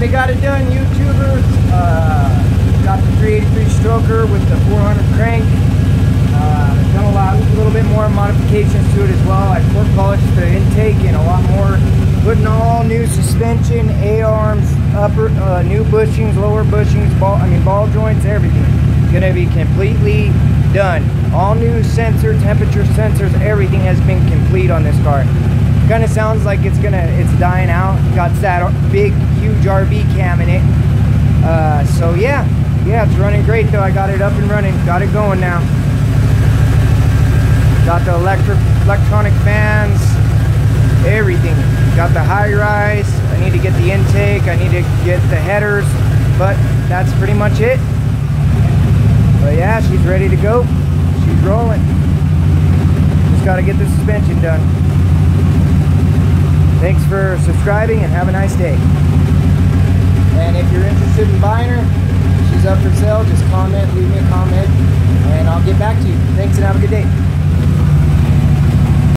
finally got it done, YouTubers. Got the 383 stroker with the 400 crank. Done a little bit more modifications to it as well. I torque polished the intake and a lot more. Putting all new suspension, A-arms, upper, new bushings, lower bushings, ball joints, everything. Gonna be completely done. All new sensor, temperature sensors, everything has been complete on this car. Kind of sounds like it's dying out. Got that big, huge RV cam in it. So yeah, it's running great though. I got it up and running, got it going now. Got the electronic fans, everything. Got the high rise. I need to get the intake. I need to get the headers, but that's pretty much it. But yeah, she's ready to go. She's rolling. Just got to get the suspension done. Thanks for subscribing and have a nice day. And if you're interested in buying her, she's up for sale. Just comment, leave me a comment, and I'll get back to you. Thanks and have a good day.